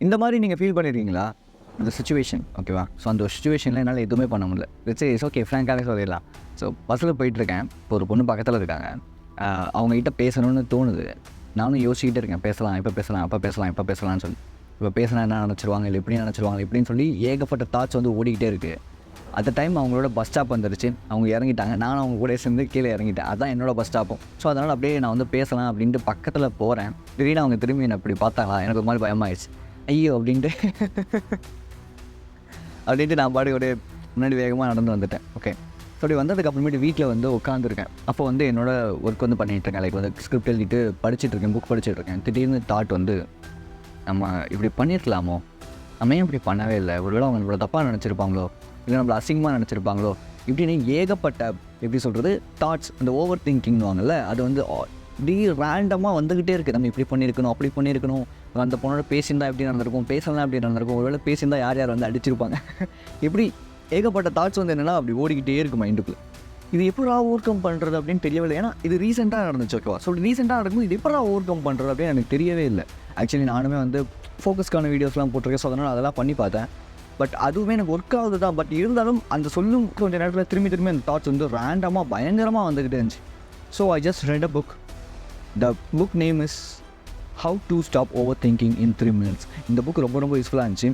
இந்த மாதிரி நீங்கள் ஃபீல் பண்ணியிருக்கீங்களா? இந்த சிச்சுவேஷன் ஓகேவா? ஸோ அந்த ஒரு சிச்சுவேஷனில் என்னால் எதுவுமே பண்ண முடியல. இட்ஸ் ஓகே, ஃப்ராங்காகவே சொல்லிடலாம். ஸோ பஸ்ஸில் போயிட்டுருக்கேன். இப்போ ஒரு பொண்ணு பக்கத்தில் இருக்காங்க. அவங்ககிட்ட பேசணும்னு தோணுது. நானும் யோசிச்சுக்கிட்டே இருக்கேன், பேசலாம், இப்போ பேசலாம், அப்போ பேசலாம், இப்போ பேசலாம்னு சொல்லி. இப்போ பேசினா என்ன நினச்சிருவாங்க, இல்லை எப்படி நினச்சிருவாங்க இப்படின்னு சொல்லி ஏகப்பட்ட தாட்ஸ் வந்து ஓடிக்கிட்டே இருக்குது. அந்த டைம் அவங்களோட பஸ் ஸ்டாப் வந்துருச்சு. அவங்க இறங்கிட்டாங்க. நானும் அவங்க கூட சேர்ந்து கீழே இறங்கிட்டேன். அதுதான் என்னோட பஸ் ஸ்டாப்பும். ஸோ அதனால் அப்படியே நான் வந்து பேசலாம் அப்படின்ட்டு பக்கத்தில் போகிறேன். திடீர்னு அவங்க திரும்பி என்னை அப்படி பார்த்தாங்களா, எனக்கு ஒரு மாதிரி பயமாயிடுச்சு. ஐயோ அப்படின்ட்டு நான் பாடி ஒரு முன்னாடி வேகமாக நடந்து வந்துட்டேன். ஓகே, ஸோ அப்படி வந்ததுக்கு அப்புறமேட்டு வீட்டில் வந்து உட்காந்துருக்கேன். அப்போ வந்து என்னோடய ஒர்க் வந்து பண்ணிகிட்ருக்கேன். லைக் வந்து ஸ்கிரிப்ட் எழுதிட்டு படிச்சுட்ருக்கேன், புக் படிச்சுட்ருக்கேன். திடீர்னு தாட் வந்து, நம்ம இப்படி பண்ணியிருக்கலாமோ, நம்ம ஏன் இப்படி பண்ணவே இல்லை, ஒருவேளை அவங்க நம்மளோட தப்பாக நினச்சிருப்பாங்களோ, இல்லை நம்மளை அசிங்கமாக நினச்சிருப்பாங்களோ, இப்படின்னு ஏகப்பட்ட எப்படி சொல்கிறது தாட்ஸ், இந்த ஓவர் திங்கிங் வாங்கல, அது வந்து இப்படி ரேண்டமாக வந்துக்கிட்டே இருக்குது. நம்ம இப்படி பண்ணியிருக்கணும், அப்படி பண்ணியிருக்கணும், அந்த பொண்ணோட பேசியிருந்தா எப்படி நடந்திருக்கும், பேசலாம் எப்படி நடந்திருக்கும், ஒருவேளை பேசியிருந்தா யார் யார் வந்து அடிச்சிருப்பாங்க, இப்படி ஏகப்பட்ட தாட்ஸ் வந்து என்னென்னா அப்படி ஓடிக்கிட்டே இருக்குது மைண்டுக்குள்ளே. இது எப்படா ஓவர் கம் பண்ணுறது அப்படின்னு தெரியவில்லை. ஏன்னா இது ரீசெண்டாக நடந்துச்சு. ஓகேவா? ஸோ ரீசெண்டாக நடக்கும்போது இது எப்படா ஓவர் கம் பண்ணுறது அப்படின்னு எனக்கு தெரியவே இல்லை. ஆக்சுவலி நானுமே வந்து ஃபோக்கஸ்க்கான வீடியோஸ்லாம் போட்டிருக்கேன். ஸோ அதனால் அதெல்லாம் பண்ணி பார்த்தேன். பட் அதுவுமே எனக்கு ஒர்க் ஆகுது தான். பட் இருந்தாலும் அந்த சொல்லும் கொஞ்சம் நேரத்தில் திரும்பி அந்த தாட்ஸ் வந்து ரேண்டமாக பயங்கரமாக வந்துக்கிட்டே இருந்துச்சு. So I just red a book. The book name is how to stop over thinking in 3 minutes. இந்த புக் ரொம்ப யூஸ்ஃபுல்லாக இருந்துச்சு.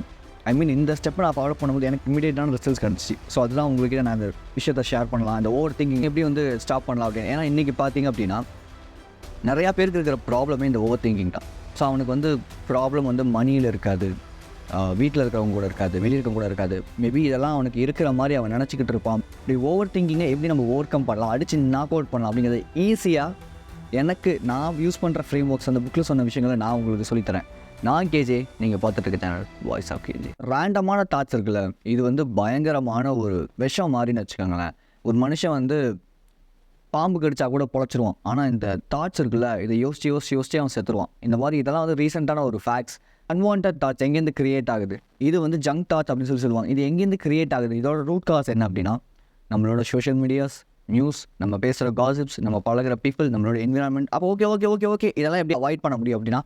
ஐ மீன் இந்த ஸ்டெப்பை நான் ஃபாலோ பண்ணும்போது எனக்கு இமீடியட்டான ரிசல்ட்ஸ் கிடச்சிச்சு. ஸோ அதுதான் உங்களுக்கு நான் அந்த விஷயத்தை ஷேர் பண்ணலாம், அந்த ஓவர் திங்கிங் எப்படி வந்து ஸ்டாப் பண்ணலாம் அப்படின்னு. ஏன்னா இன்றைக்கி பார்த்தீங்க அப்படின்னா நிறையா பேருக்கு இருக்கிற ப்ராப்ளமே இந்த ஓவர் திங்கிங் தான். ஸோ அவனுக்கு வந்து ப்ராப்ளம் வந்து மணியில் இருக்காது, வீட்டில் இருக்கிறவங்க கூட இருக்காது, வெளியே இருக்கவங்க கூட இருக்காது. மேபி இதெல்லாம் அவனுக்கு இருக்கிற மாதிரி அவன் நினச்சிக்கிட்டு இருப்பான். இப்படி ஓவர் திங்கிங்கை எப்படி நம்ம ஓவர் கம் பண்ணலாம், அடித்து நாக் அவுட் பண்ணலாம் அப்படிங்கிறது ஈஸியாக நான் யூஸ் பண்ணுற ஃப்ரேம் ஒர்க்ஸ் அந்த புக்கில் சொன்ன விஷயங்களை நான் உங்களுக்கு சொல்லித்தரேன். நான் கேஜே, நீங்கள் பார்த்துட்டு இருக்க சேனல் வாய்ஸ் ஆஃப் கேஜே. ரேண்டமான தாட்ஸ் இருக்குல்ல, இது வந்து பயங்கரமான ஒரு விஷம் மாதிரின்னு வச்சுக்கோங்களேன். ஒரு மனுஷன் வந்து பாம்பு கடிச்சா கூட பொழைச்சிருவான். ஆனால் இந்த தாட்ஸ் இருக்குல்ல, இதை யோசிச்சு அவன் செத்துருவான். இந்த மாதிரி இதெல்லாம் வந்து ரீசெண்டான ஒரு ஃபேக்ட்ஸ். அன்வான்ட் தாட்ஸ் எங்கேருந்து கிரியேட் ஆகுது, இது வந்து ஜங்க் தாட்ஸ் அப்படின்னு சொல்லுவாங்க. இது எங்கேருந்து கிரியேட் ஆகுது, இதோட ரூட் காஸ் என்ன அப்படின்னா நம்மளோட சோஷியல் மீடியாஸ், நியூஸ், நம்ம பேசுகிற காசிப்ஸ், நம்ம பழகிற பீப்புள், நம்மளோட என்விரான்மெண்ட். அப்போ ஓகே இதெல்லாம் எப்படி அவாய்ட் பண்ண முடியும் அப்படின்னா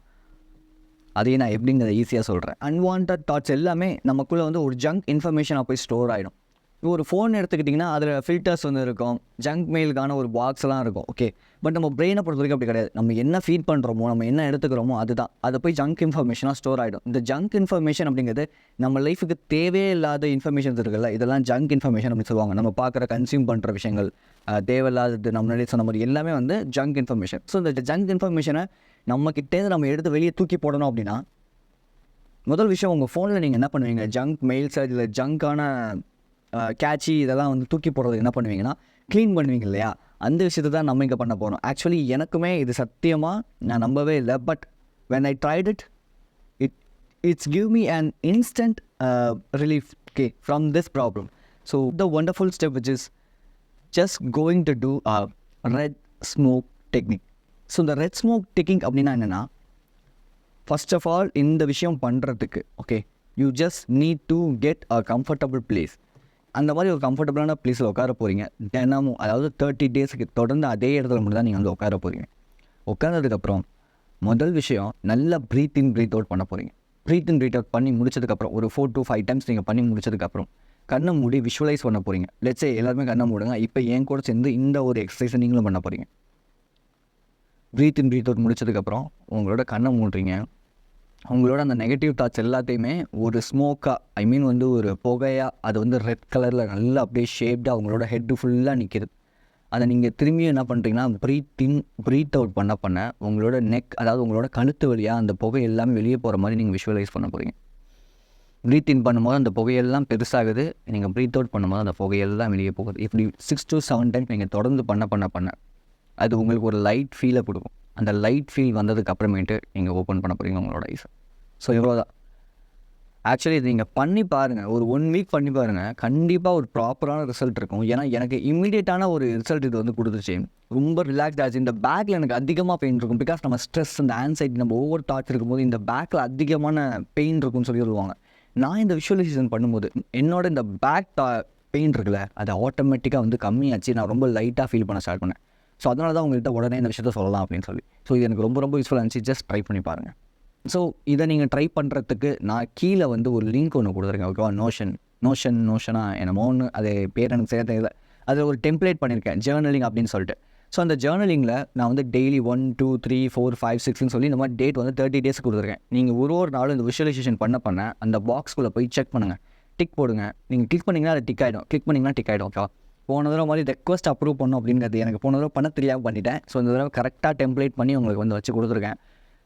அதையும் நான் எப்படிங்கிறத ஈஸியாக சொல்கிறேன். அன்வான்ட் தாட்ஸ் எல்லாமே நமக்குள்ளே வந்து ஒரு ஜங்க் இன்ஃபர்மேஷனாக போய் ஸ்டோர் ஆகிடும். இப்போ ஒரு ஃபோன் எடுத்துக்கிட்டிங்கன்னா அதில் ஃபில்டர்ஸ் வந்து இருக்கும், ஜங்க் மெயிலுக்கான ஒரு பாக்ஸ்லாம் இருக்கும். ஓகே, பட் நம்ம பிரெயினை பொறுத்த வரைக்கும் அப்படி கிடையாது. நம்ம என்ன ஃபீட் பண்ணுறோமோ, நம்ம என்ன எடுத்துக்கிறோமோ அதுதான், அதை போய் ஜங்க் இன்ஃபர்மேஷனாக ஸ்டோர் ஆகிடும். இந்த ஜங்க் இன்ஃபர்மேஷன் அப்படிங்கிறது நம்ம லைஃபுக்கு தேவையே இல்லாத இன்ஃபர்மேஷன்ஸ் இருக்குல்ல, இதெல்லாம் ஜங்க் இன்ஃபர்மேஷன் அப்படின்னு சொல்லுவாங்க. நம்ம பார்க்குற கன்சியூம் பண்ணுற விஷயங்கள் தேவையில்லாதது, நம்ம முன்னாடி சொன்ன மாதிரி எல்லாமே வந்து ஜங்க் இன்ஃபர்மேஷன். ஸோ இந்த ஜங்க் இன்ஃபர்மேஷனை நம்மக்கிட்டேருந்து நம்ம எடுத்து வெளியே தூக்கி போடணும் அப்படின்னா முதல் விஷயம், உங்கள் ஃபோனில் நீங்கள் என்ன பண்ணுவீங்க, ஜங்க் மெயில்ஸ் இல்லை ஜங்கான கேட்சி இதெல்லாம் வந்து தூக்கி போடுறது என்ன பண்ணுவீங்கன்னா க்ளீன் பண்ணுவீங்க இல்லையா? அந்த விஷயத்தை தான் நம்ம இங்கே பண்ண போகிறோம். ஆக்சுவலி எனக்குமே இது சத்தியமாக நான் நம்பவே இல்லை. But when I tried it, it's give me an instant relief, okay, from this problem. So the wonderful step which is just going to do a red smoke technique. So இந்த red smoke technique அப்படின்னா என்னென்னா, first of all இந்த விஷயம் பண்ணுறதுக்கு okay, you just need to get a comfortable place. அந்த மாதிரி ஒரு கம்ஃபர்டபுளான பிளேஸில் உட்கார போகிறீங்க தினமும். அதாவது 30 டேஸுக்கு தொடர்ந்து அதே இடத்துல மட்டும் தான் நீங்கள் வந்து உட்கார போகிறீங்க. உட்காந்ததுக்கப்புறம் முதல் விஷயம், நல்லா ப்ரீத் இன் ப்ரீத் அவுட் பண்ண போகிறீங்க. ப்ரீத் இன் ப்ரீத் அவுட் பண்ணி முடிச்சதுக்கப்புறம் ஒரு 4 to 5 டைம்ஸ் நீங்கள் பண்ணி முடிச்சதுக்கப்புறம் கண்ணை மூடி விஷுவலைஸ் பண்ண போகிறீங்க. லெட்ஸே எல்லாருமே கண்ணை மூடுங்க. இப்போ என் கூட சேர்ந்து இந்த ஒரு எக்ஸசைஸை நீங்களும் பண்ண போகிறீங்க. ப்ரீத் இன் ப்ரீத் அவுட் முடிச்சதுக்கப்புறம் உங்களோட கண்ணை மூடுறீங்க. உங்களோட அந்த நெகட்டிவ் தாட்ஸ் எல்லாத்தையுமே ஒரு ஸ்மோக்காக, ஐ மீன் வந்து ஒரு புகையாக, அது வந்து ரெட் கலரில் நல்லா அப்படியே ஷேப்டாக உங்களோட ஹெட்டு ஃபுல்லாக நிற்கிது. அதை நீங்கள் திரும்பியும் என்ன பண்ணுறீங்கன்னா ப்ரீத் இன் ப்ரீத் அவுட் பண்ண உங்களோட நெக், அதாவது உங்களோட கழுத்து வழியாக அந்த புகை எல்லாமே வெளியே போகிற மாதிரி நீங்கள் விஷுவலைஸ் பண்ண போகிறீங்க. ப்ரீத் இன் பண்ணும்போது அந்த புகையெல்லாம் பெருசாகுது, நீங்கள் ப்ரீத் அவுட் பண்ணும்போது அந்த புகையெல்லாம் வெளியே போகுது. இப்படி 6 to 7 டைம்ஸ் நீங்கள் தொடர்ந்து பண்ண அது உங்களுக்கு ஒரு லைட் ஃபீலை கொடுக்கும். அந்த லைட் ஃபீல் வந்ததுக்கு அப்புறமேட்டு நீங்கள் ஓப்பன் பண்ண போகிறீங்க உங்களோட ஐஸை. ஸோ இவ்வளோதான். ஆக்சுவலி இது நீங்கள் பண்ணி பாருங்கள், ஒரு 1 வீக் பண்ணி பாருங்கள், கண்டிப்பாக ஒரு ப்ராப்பரான ரிசல்ட் இருக்கும். ஏன்னா எனக்கு இம்மீடியட்டான ஒரு ரிசல்ட் இது வந்து கொடுத்துச்சு. ரொம்ப ரிலாக்ஸ்ட் ஆச்சு. இந்த பேக்கில் எனக்கு அதிகமாக பெயின் இருக்கும். பிகாஸ் நம்ம ஸ்ட்ரெஸ், அந்த ஆன்சைட்டி, நம்ம ஒவ்வொரு தாட்ஸ் இருக்கும்போது இந்த பேக்கில் அதிகமான பெயின் இருக்கும்னு சொல்லுவாங்க. நான் இந்த விஷுவலைசேஷன் பண்ணும்போது என்னோட இந்த பேக் பெயின் இருக்குல்ல, அது ஆட்டோமேட்டிக்காக வந்து கம்மியாச்சு. நான் ரொம்ப லைட்டாக ஃபீல் பண்ண ஸ்டார்ட் பண்ணேன். ஸோ அதனால தான் உங்கள்கிட்ட உடனே இந்த விஷயத்த சொல்லலாம் அப்படின்னு சொல்லி. ஸோ இது எனக்கு ரொம்ப யூஸ்ஃபுல்லாக இருந்துச்சு. ஜஸ்ட் ட்ரை பண்ணி பாருங்கள். ஸோ இதை நீங்கள் ட்ரை பண்ணுறதுக்கு நான் கீழே வந்து ஒரு லிங்க் ஒன்று கொடுத்துருக்கேன், ஓகேவா? நோஷனா என்னமோன்னு அது பேர் எனக்கு சேர்த்த இல்லை. அதில் ஒரு டெம்ப்ளேட் பண்ணியிருக்கேன், ஜேர்னலிங் அப்படின்னு சொல்லிட்டு. ஸோ அந்த ஜேர்னலிங்கில் நான் வந்து டெய்லி 1 2 3 4 5 6ன்னு சொல்லி இந்த மாதிரி டேட் வந்து 30 டேஸ் கொடுத்துருக்கேன். நீங்கள் ஒரு நாளும் இந்த விஷுவலைசேஷன் பண்ண அந்த பாக்ஸ்குள்ளே போய் செக் பண்ணுங்கள், டிக் போடுங்க. நீங்கள் கிளிக் பண்ணிங்கன்னா அது டிக் ஆகிடும், ஓகேவா? போன தடவை மாதிரி ரெக்வஸ்ட் அப்ரூவ் பண்ணும் அப்படிங்கிறது எனக்கு போன தடவை பண்ண தெரியாமல் பண்ணிட்டேன். ஸோ இந்த தடவை கரெக்டாக டெம்ப்ளேட் பண்ணி உங்களுக்கு வந்து வச்சு கொடுத்துருக்கேன்.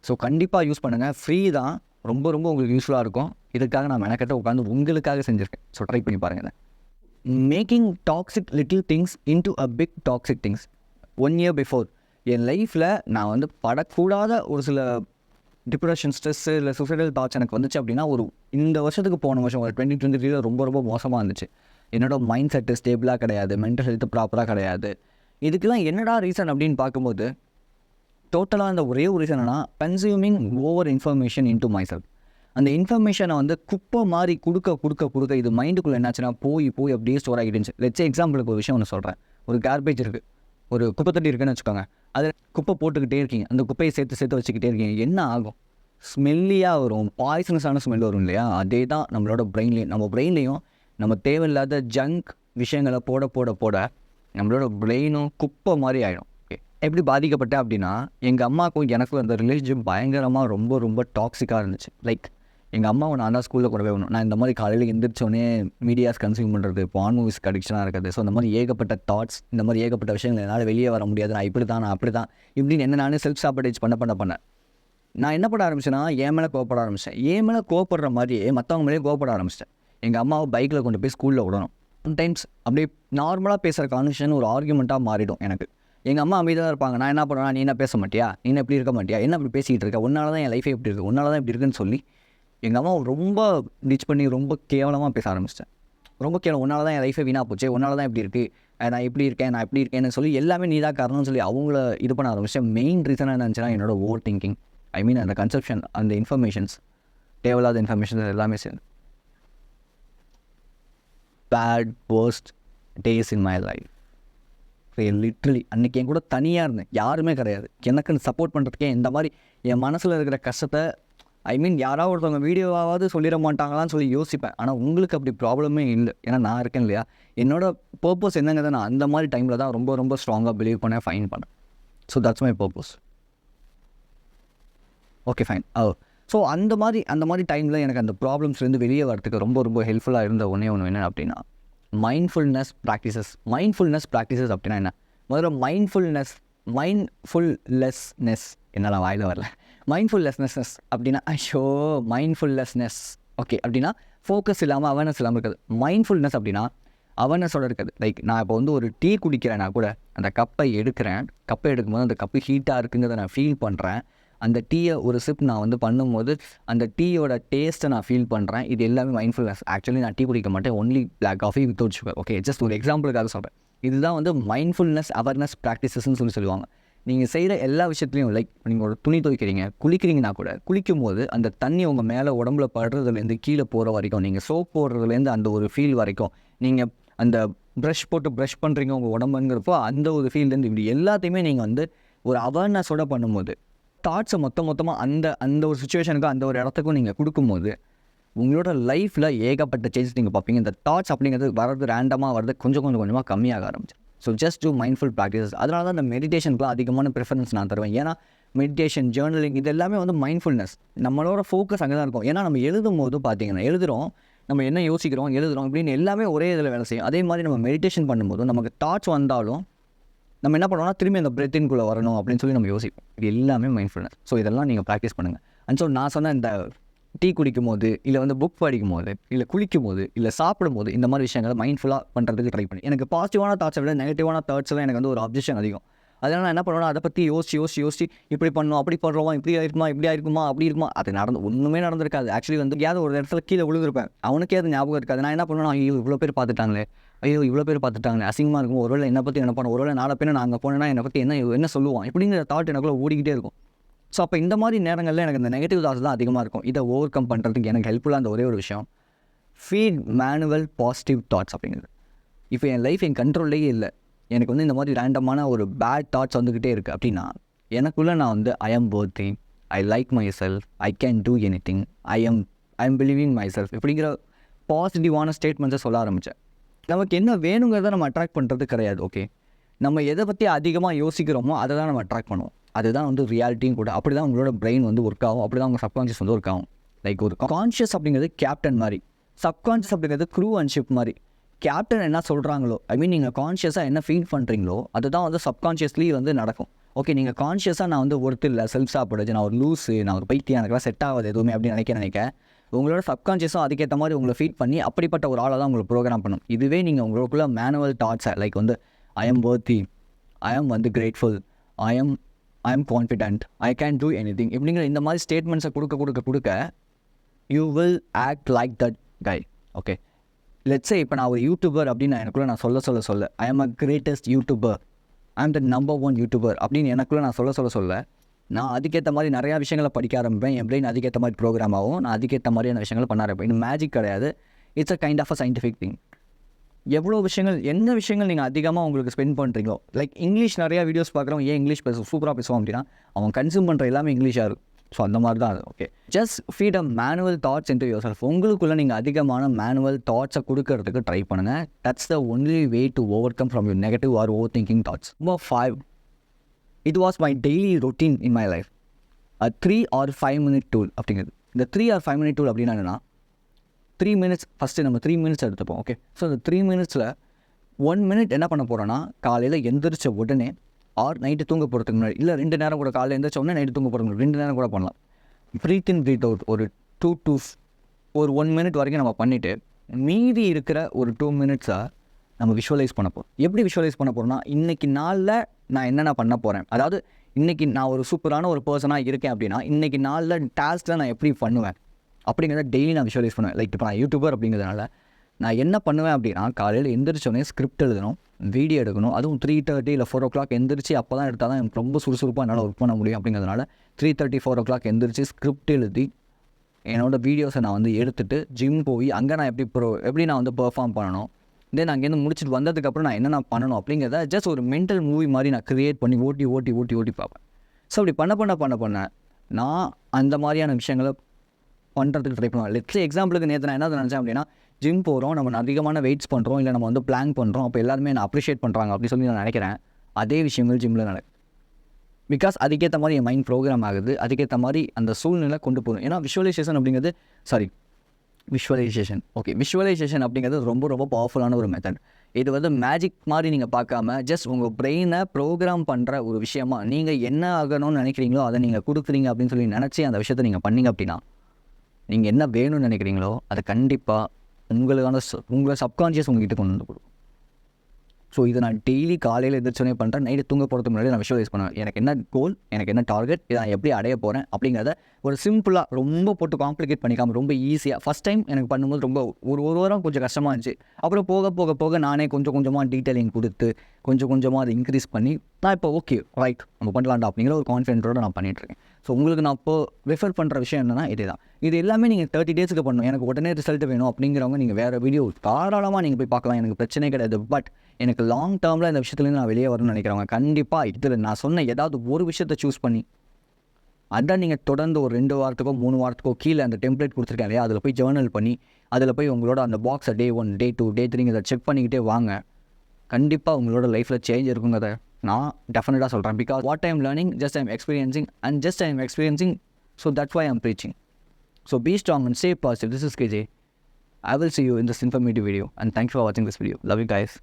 ஸோ கண்டிப்பாக யூஸ் பண்ணுங்கள், ஃப்ரீ தான், ரொம்ப ரொம்ப உங்களுக்கு யூஸ்ஃபுல்லாக இருக்கும். இதுக்காக நான் மெனக்கட்ட உட்காந்து உங்களுக்காக செஞ்சுருக்கேன். ஸோ ட்ரை பண்ணி பாருங்கள். Making toxic little things into a big toxic things. 1 year before என் லைஃப்பில் நான் வந்து படக்கூடாத ஒரு சில டிப்ரெஷன், ஸ்ட்ரெஸ்ஸு இல்லை சூசைடல் தாட்ஸ் எனக்கு வந்துச்சு அப்படின்னா இந்த வருஷத்துக்கு போன வருஷம் ஒரு 2023 ரொம்ப ரொம்ப மோசமாக இருந்துச்சு. என்னோட மைண்ட் செட்டு ஸ்டேபிளாக கிடையாது, மென்டல் ஹெல்த்து ப்ராப்பராக கிடையாது. இதுக்கெல்லாம் என்னடா ரீசன் அப்படின்னு பார்க்கும்போது டோட்டலாக அந்த ஒரே ஒரு ரீசன் என்னன்னா, consuming over information into my self. அந்த இன்ஃபர்மேஷனை வந்து குப்பை மாதிரி கொடுக்க இது மைண்டுக்குள்ளே என்னாச்சுன்னா போய் அப்படியே ஸ்டோர் ஆகிட்டு இருந்துச்சு. லெட்ஸ் எக்ஸாம்பிளுக்கு ஒரு விஷயம் ஒன்று சொல்கிறேன். ஒரு கார்பேஜ் இருக்குது, ஒரு குப்பை தட்டி இருக்குன்னு வச்சுக்கோங்க. அதில் குப்பை போட்டுக்கிட்டே இருக்கீங்க, அந்த குப்பையை சேர்த்து வச்சுக்கிட்டே இருக்கீங்க. என்ன ஆகும்? ஸ்மெல்லியாக வரும், பாய்சனஸான ஸ்மெல் வரும் இல்லையா? அதே தான் நம்மளோட பிரெயின்லேயும் நம்ம தேவையில்லாத ஜங்க் விஷயங்களை போட நம்மளோட பிரெயினும் குப்பை மாதிரி ஆகிடும். எப்படி பாதிக்கப்பட்டேன் அப்படின்னா, எங்கள் அம்மாவுக்கும் எனக்கும் அந்த ரிலேஷன்ஷிப் பயங்கரமாக ரொம்ப ரொம்ப டாக்ஸிக்காக இருந்துச்சு. லைக் எங்கள் அம்மாவை நான் தான் ஸ்கூலில் கூடவே வரணும். நான் இந்த மாதிரி காலையில் எந்திரிச்சோடனே மீடியாஸ் கன்சியூம் பண்ணுறது, பான் மூவிஸ்க்கு அடிக்ஷனாக இருக்குது. ஸோ இந்த மாதிரி ஏகப்பட்ட தாட்ஸ், இந்த மாதிரி ஏகப்பட்ட விஷயங்கள் என்னால் வெளியே வர முடியாது. நான் அப்படி தான் இப்படின்னு என்ன நானே செல்ஃப் சாபடேஜ் பண்ணேன். நான் என்ன பண்ண ஆரம்பிச்சேன்னா, என் மேலே கோவப்பட ஆரம்பித்தேன். என் மேலே கோவப்படுற மாதிரியே மற்றவங்க மேலே கோவப்பட ஆரம்பிச்சிட்டேன். எங்கள் அம்மாவை பைக்கில் கொண்டு போய் ஸ்கூலில் விடணும். சம்டைம்ஸ் அப்படியே நார்மலாக பேசுகிற கான்வர்சேஷன் ஒரு ஆர்குமெண்ட்டாக மாறிடும் எனக்கு. எங்கள் அம்மா அமைதியாக இருப்பாங்க. நான் என்ன பண்ணுவேன், நீ என்ன பேச மாட்டியா, நீ என்ன இப்படி இருக்க மாட்டியா, என்ன அப்படி பேசிக்கிட்டு இருக்க, உன்னால தான் என் லைஃபே இப்படி இருக்குது, உன்னால தான் இப்படி இருக்குன்னு சொல்லி எங்கள் அம்மா ரொம்ப டிச் பண்ணி ரொம்ப கேவலமாக பேச ஆரம்பிச்சிட்டேன். ரொம்ப கேவலம், உன்னால தான் என் லைஃபே வீணாக போச்சு, உன்னால தான் இப்படி இருக்குது, நான் இப்படி இருக்கேன்னு சொல்லி எல்லாமே நீ தான் காரணம்னு சொல்லி அவங்கள இது பண்ண ஆரம்பிச்சேன். மெயின் ரீசனாக என்ன இருந்துச்சுன்னா, என்னோட ஓவர் திங்கிங், அந்த கன்செப்ஷன், அந்த இன்ஃபர்மேஷன்ஸ், தேவையில்லாத இன்ஃபர்மேஷன்ஸ் எல்லாமே சேர்ந்து bad worst days in my life. Literally அன்றைக்கி என் கூட தனியாக இருந்தேன், யாருமே கிடையாது எனக்குன்னு சப்போர்ட் பண்ணுறதுக்கே. இந்த மாதிரி என் மனசில் இருக்கிற கஷ்டத்தை யாராவது ஒருத்தவங்க வீடியோவாவது சொல்லிட மாட்டாங்களான்னு சொல்லி யோசிப்பேன். ஆனால் உங்களுக்கு அப்படி ப்ராப்ளமே இல்லை, ஏன்னா நான் இருக்கேன் இல்லையா? என்னோட பர்பஸ் என்னங்கிறத நான் அந்த மாதிரி டைமில் தான் ரொம்ப ரொம்ப ஸ்ட்ராங்காக பிலீவ் ஃபைன் பண்ணேன். So that's my purpose. Okay fine. So அந்த மாதிரி டைமில் எனக்கு அந்த ப்ராப்ளம்ஸ்லேருந்து வெளியே வரதுக்கு ரொம்ப ரொம்ப ஹெல்ப்ஃபுல்லாக இருந்த ஒன்று என்ன அப்படின்னா, மைண்ட்ஃபுல்னஸ் ப்ராக்டிசஸ் அப்படின்னா என்ன? முதல்ல மைண்ட்ஃபுல்லெஸ்னஸ் என்னெல்லாம் வாயில் வரல. மைண்ட்ஃபுல்லெஸ்னஸ் அப்படின்னா மைண்ட்ஃபுல்லெஸ்னஸ் ஓகே அப்படின்னா ஃபோக்கஸ் இல்லாமல் அவேர்னஸ் இல்லாமல் இருக்காது. மைண்ட்ஃபுல்னஸ் அப்படின்னா அவேர்னஸோடு இருக்காது. லைக் நான் இப்போ வந்து ஒரு டீ குடிக்கிறேன்னா கூட அந்த கப்பை எடுக்கும்போது அந்த கப்பு ஹீட்டாக இருக்குங்கிறத நான் ஃபீல் பண்ணுறேன். அந்த டீயை ஒரு சிப் நான் வந்து பண்ணும்போது அந்த டீயோட டேஸ்ட்டை நான் ஃபீல் பண்ணுறேன். இது எல்லாமே மைண்ட்ஃபுல்னஸ். ஆக்சுவலி நான் டீ குடிக்க மாட்டேன், only black coffee without sugar. Okay, just ஒரு எக்ஸாம்பிளுக்காக சொல்கிறேன். இதுதான் வந்து மைண்ட்ஃபுல்னஸ் அவேர்னஸ் ப்ராக்டிசஸ்ன்னு சொல்லுவாங்க. நீங்கள் செய்கிற எல்லா விஷயத்துலையும், லைக் நீங்கள் ஒரு துணி துவைக்கிறீங்க, குளிக்கிறீங்கன்னா கூட குளிக்கும் போது அந்த தண்ணி உங்கள் மேலே உடம்புல படுறதுலேருந்து கீழே போகிற வரைக்கும், நீங்கள் சோப் போடுறதுலேருந்து அந்த ஒரு ஃபீல் வரைக்கும், நீங்கள் அந்த ப்ரஷ் போட்டு ப்ரஷ் பண்ணுறீங்க உங்கள் உடம்புங்கிறப்போ அந்த ஒரு ஃபீல்லேருந்து இப்படி எல்லாத்தையுமே நீங்கள் வந்து ஒரு அவேர்னஸோடு பண்ணும்போது, தாட்ஸை மொத்தமாக அந்த ஒரு சுச்சுவேஷனுக்கும் அந்த ஒரு இடத்துக்கும் நீங்கள் கொடுக்கும்போது உங்களோட லைஃப்பில் ஏகப்பட்ட சேஞ்சஸ் நீங்கள் பார்ப்பீங்க. இந்த தாட்ஸ் அப்படிங்கிறது வர்றது ரேண்டமாக வர்றது கொஞ்சமாக கம்மியாக ஆரம்பிச்சு. So just do mindful practices. அதனால தான் இந்த மெடிடேஷனுக்குலாம் அதிகமான ப்ரிஃபரன்ஸ் நான் தருவேன். ஏன்னா மெடிடேஷன், ஜேர்னலிங் இது எல்லாமே வந்து மைண்ட்ஃபுல்னஸ். நம்மளோட ஃபோக்கஸ் அங்கே தான் இருக்கும். ஏன்னா நம்ம எழுதும் போது பார்த்தீங்கன்னா எழுதுகிறோம், நம்ம என்ன யோசிக்கிறோம், எழுதுகிறோம் இப்படின்னு எல்லாமே ஒரே இதில் வேலை செய்யும். அதே மாதிரி நம்ம மெடிடேஷன் பண்ணும்போது நமக்கு தாட்ஸ் வந்தாலும் நம்ம என்ன பண்ணுவோம்னா திரும்பி அந்த பிரெத்தின்குள்ளே வரணும் அப்படின்னு சொல்லி நம்ம யோசிப்போம். இது எல்லாமே மைண்ட்ஃபுல்னஸ். ஸோ இதெல்லாம் நீங்கள் ப்ராக்டிஸ் பண்ணுங்கள். அண்ட் ஸோ நான் சொன்ன இந்த டீ குடிக்கும் போது, இல்லை வந்து புக் படிக்கும் போது, இல்லை குளிக்கும் போது, இல்லை சாப்பிடும் போது, இந்த மாதிரி விஷயங்களை மைண்ட்ஃபுல்லாக பண்ணுறதுக்கு ட்ரை பண்ணி, எனக்கு பாசிட்டிவான தாட்ஸை விட நெகட்டிவான தாட்ஸ்லாம் எனக்கு வந்து ஒரு அப்ஜெக்ஷன் அதிகம். அதனால் நான் என்ன பண்ணுவேன்னா, அதை பற்றி யோசிச்சு இப்படி பண்ணணும், அப்படி பண்ணுறோம், இப்படி ஆயிருக்குமா அப்படி இருக்குமா, அது ஒன்றுமே நடந்திருக்காது. ஆக்சுவலி வந்து எங்கேயாவது ஒரு இடத்துல கீழே விழுந்திருப்பேன், அவனுக்கே அது ஞாபகம் இருக்காது. நான் என்ன பண்ணுவேன், இவ்வளோ பேர் பார்த்துட்டாங்களே, அசிங்கமாக இருக்கும், ஒருவேளை என்னை பற்றி என்ன பண்ணுவோம், ஒருவேளை நாளை பின்ன நான் அங்கே போனேன்னா என்னை பற்றி என்ன சொல்லுவான், இப்படிங்கிற தாட் எனக்குள்ளே ஓடிக்கிட்டே இருக்கும். ஸோ அப்போ இந்த மாதிரி நேரங்களில் எனக்கு இந்த நெகட்டிவ் தாட்ஸ் தான் அதிகமாக இருக்கும். இதை ஓவர் கம் பண்ணுறதுக்கு எனக்கு ஹெல்ப்ஃபுல்லாக அந்த ஒரே ஒரு விஷயம், ஃபீட் மேனுவல் பாசிட்டிவ் தாட்ஸ் அப்படிங்கிறது. இப்போ என் லைஃப் என் கண்ட்ரோல்லேயே இல்லை, எனக்கு வந்து இந்த மாதிரி ரேண்டமான ஒரு பேட் தாட்ஸ் வந்துக்கிட்டே இருக்குது அப்படின்னா, எனக்குள்ளே நான் வந்து I am worthy, I like myself, I can do anything, I am believing myself இப்படிங்கிற பாசிட்டிவான ஸ்டேட்மெண்ட்ஸை சொல்ல ஆரம்பித்தேன். நமக்கு என்ன வேணுங்கிறத நம்ம அட்ராக்ட் பண்ணுறது கிடையாது. ஓகே, நம்ம எதை பற்றி அதிகமாக யோசிக்கிறோமோ அதை தான் நம்ம அட்ராக்ட் பண்ணுவோம். அதுதான் வந்து ரியாலிட்டியும் கூட. அப்படி தான் உங்களோட பிரெயின் வந்து ஒர்க் ஆகும், அப்படி தான் உங்கள் சப்கான்ஷியஸ் வந்து ஒர்க் ஆகும். லைக் ஒரு கான்ஷியஸ் அப்படிங்கிறது கேப்டன் மாதிரி, சப்கான்ஷியஸ் அப்படிங்கிறது க்ரூ அண்ட் ஷிப் மாதிரி. கேப்டன் என்ன சொல்கிறாங்களோ, ஐ மீன் நீங்கள் கான்ஷியஸாக என்ன ஃபீல் பண்ணுறீங்களோ அதுதான் வந்து சப்கான்ஷியஸ்லி வந்து நடக்கும். ஓகே, நீங்கள் கான்ஷியஸாக நான் வந்து ஒருத்தர் இல்லை, செல்ஃப் சாப்பிடுச்சு, நான் ஒரு லூஸு, நான் ஒரு பைத்தியம், எனக்குலாம் செட் ஆகாது எதுவுமே அப்படின்னு நினைக்க உங்களோட சப்கான்ஷியஸும் அதுக்கேற்ற மாதிரி உங்களை ஃபீட் பண்ணி அப்படிப்பட்ட ஒரு ஆளை தான் உங்களுக்கு ப்ரோக்ராம் பண்ணும். இதுவே நீங்கள் உங்களுக்குள்ள மேனுவல் தாட்ஸை லைக் வந்து I am worthy, I am வந்து grateful, I am confident, I can do anything இப்படிங்கிற இந்த மாதிரி ஸ்டேட்மெண்ட்ஸை கொடுக்க you will act like that guy. Okay, let's say இப்போ நான் ஒரு யூடியூபர் அப்படின்னு எனக்குள்ளே நான் சொல்ல I am a greatest YouTuber, I am the number 1 YouTuber அப்படின்னு எனக்குள்ளே நான் சொல்ல நான் அதுக்கேற்ற மாதிரி நிறையா விஷயங்களை படிக்க ஆரம்பிப்பேன். என் பிரெயின் அதுக்கேற்ற மாதிரி ப்ரோக்ராம் ஆகும், நான் அதுக்கேற்ற மாதிரியான விஷயங்களை பண்ண ஆரம்பிப்பேன். இது மேஜிக் கிடையாது, it's a kind of a scientific thing. எவ்வளோ விஷயங்கள், என்ன விஷயங்கள் நீங்கள் அதிகமாக உங்களுக்கு ஸ்பெண்ட் பண்ணுறீங்களோ, லைக் இங்கிலீஷ் நிறையா வீடியோஸ் பார்க்குறவங்க ஏன் இங்கிலீஷ் சூப்பராக பேசுவோம் அப்படின்னா அவன் கன்சியூம் பண்ணுற எல்லாமே இங்கிலீஷாக இருக்கும். ஸோ அந்த மாதிரி தான் அது. Okay, just feed a manual thoughts into your செல்ஃப். உங்களுக்குள்ளே நீங்கள் அதிகமான மேனுவல் தாட்ஸை கொடுக்கறதுக்கு ட்ரை பண்ணுங்கள். That's the only way to overcome from your negative or overthinking thoughts. Number 5, it was my daily routine in my life, a 3 or 5 minute tool அப்படிங்கிறது. இந்த 3 or 5 minute tool அப்படின்னா என்னென்னா 3 minutes first நம்ம 3 minutes எடுத்துப்போம். Okay, so இந்த 3 minutesல 1 minute என்ன பண்ண போகிறோன்னா காலையில் எந்திரிச்ச உடனே ஆர் நைட்டு தூங்க போகிறதுக்கு முன்னாடி, இல்லை 2 நேரம் கூட, காலையில் எந்திரிச்ச உடனே நைட்டு தூங்க போகிறதுக்கு முன்னாடி 2 நேரம் கூட பண்ணலாம். ப்ரீத் இன் ப்ரீத் அவுட் ஒரு 2 to 1 minute வரைக்கும் நம்ம பண்ணிவிட்டு மீதி இருக்கிற ஒரு 2 minutesஸாக நம்ம விஷுவலைஸ் பண்ண போகிறோம். எப்படி விஷுவலைஸ் பண்ண போகிறோம்னா இன்றைக்கி நாளில் நான் என்னென்ன பண்ண போகிறேன், அதாவது இன்றைக்கி நான் ஒரு சூப்பரான ஒரு பர்சனாக இருக்கேன் அப்படின்னா இன்றைக்கி நாளில் டாஸ்கில் நான் எப்படி பண்ணுவேன் அப்படிங்கிறத டெய்லி நான் விஷுவலைஸ் பண்ணுவேன். லைக் இப்போ நான் யூடியூபர் அப்படிங்கிறதுனால நான் என்ன பண்ணுவேன் அப்படின்னா காலையில் எந்திரிச்சோடனே ஸ்கிரிப்ட் எழுதணும், வீடியோ எடுக்கணும், அதுவும் 3:30 இல்லை 4 o'clock எந்திரிச்சு அப்போ தான் எடுத்தால் தான் எனக்கு ரொம்ப சுறுசுறுப்பாக என்னால் ஒர்க் பண்ண முடியும். அப்படிங்கிறதுனால 3:30 4 o'clock எந்திரிச்சு ஸ்கிரிப்ட் எழுதி என்னோடய வீடியோஸை நான் வந்து எடுத்துகிட்டு ஜிம் போய் அங்கே நான் எப்படி நான் வந்து பெர்ஃபார்ம் பண்ணணும், தென் அங்கேருந்து முடிச்சுட்டு வந்ததுக்கப்புறம் நான் என்ன பண்ணணும் அப்படிங்கிறத ஜஸ்ட் ஒரு மென்டல் மூவி மாதிரி நான் க்ரியேட் பண்ணி ஓட்டி பார்ப்பேன். ஸோ அப்படி பண்ண நான் அந்த மாதிரியான விஷயங்களை பண்ணுறதுக்கு ட்ரை பண்ணுவேன். லெட்ஸ் எக்ஸாம்பிளுக்கு நேற்று நான் என்ன நினச்சேன் அப்படின்னா ஜிம் போகிறோம், நம்ம அதிகமான வெயிட்ஸ் பண்ணுறோம், இல்லை நம்ம வந்து பிளான் பண்ணுறோம், அப்போ எல்லாருமே நான் அப்ரிஷியேட் பண்ணுறாங்க அப்படி சொல்லி நான் நினைக்கிறேன். அதே விஷயங்கள் ஜிம்மில் நடக்குது. பிகாஸ் அதுக்கேற்ற மாதிரி என் மைண்ட் ப்ரோக்ராம் ஆகுது, அதுக்கேற்ற மாதிரி அந்த சூழ்நிலை கொண்டு போகணும். ஏன்னா விஷுவலைசேஷன் அப்படிங்கிறது ரொம்ப ரொம்ப பவர்ஃபுல்லான ஒரு மெத்தட். இது வந்து மேஜிக் மாதிரி நீங்கள் பார்க்காம ஜஸ்ட் உங்கள் பிரெயினை ப்ரோக்ராம் பண்ணுற ஒரு விஷயமா நீங்கள் என்ன ஆகணும்னு நினைக்கிறீங்களோ அதை நீங்கள் கொடுக்குறீங்க அப்படின்னு சொல்லி நினச்சி அந்த விஷயத்தை நீங்கள் பண்ணிங்க அப்படின்னா நீங்கள் என்ன வேணும்னு நினைக்கிறீங்களோ அதை கண்டிப்பாக உங்களை சப்கான்ஷியஸ் உங்ககிட்ட கொண்டு வந்து கொடுக்கும். ஸோ இதை நான் டெய்லி காலையில் எதிர்ச்சோனே பண்ணுறேன், நைட்டு தூங்க போகிறதுக்கு முன்னாடி நான் விஷுவலைஸ் பண்ணுவேன். எனக்கு என்ன கோல், எனக்கு என்ன டார்கெட், இதை நான் எப்படி அடைய போகிறேன் அப்படிங்கிறத ஒரு சிம்பிளாக ரொம்ப போட்டு காம்ப்ளிகேட் பண்ணிக்காமல் ரொம்ப ஈஸியாக ஃபஸ்ட் டைம் எனக்கு பண்ணும்போது ரொம்ப ஒரு வாரம் கொஞ்சம் கஷ்டமாக இருந்துச்சு. அப்புறம் போக நானே கொஞ்சமாக டீட்டெயிலிங் கொடுத்து கொஞ்சமாக அதை இன்க்ரீஸ் பண்ணி நான் இப்போ ஓகே ரைட் நம்ம பண்ணலாம்டா அப்படிங்கிற ஒரு கான்ஃபிடென்ட்டோடு நான் பண்ணிகிட்ருக்கேன். ஸோ உங்களுக்கு நான் இப்போது ரெஃபர் பண்ணுற விஷயம் என்னென்னா இதே தான். இது எல்லாமே நீங்கள் 30 daysக்கு பண்ணணும், எனக்கு உடனே ரிசல்ட் வேணும் அப்படிங்கிறவங்க நீங்கள் வேறு வீடியோ தாராளமாக நீங்கள் போய் பார்க்கலாம், எனக்கு பிரச்சனை கிடையாது. பட் எனக்கு லாங் டேர்மில் இந்த விஷயத்துலேருந்து நான் வெளியே வரணும்னு நினைக்கிறவங்க கண்டிப்பாக இதில் நான் சொன்ன ஏதாவது ஒரு விஷயத்தை சூஸ் பண்ணி அதை நீங்கள் தொடர்ந்து ஒரு 2 வாரத்துக்கோ 3 வாரத்துக்கோ கீழே அந்த டெம்ப்ளேட் கொடுத்துருக்கேன் இல்லையா, அதில் போய் ஜேர்னல் பண்ணி அதில் போய் உங்களோட அந்த பாக்ஸை Day 1 Day 2 Day 3 இதை செக் பண்ணிக்கிட்டே வாங்க. கண்டிப்பாக உங்களோட லைஃப்பில் சேஞ்ச் இருக்குங்கிறத நான் டெஃபினட்டாக சொல்கிறேன். Because what I am learning just I am experiencing so that's why I am preaching. So be strong and stay positive. This is KJ. I will see you in this informative video and thanks for watching this video. Love you guys.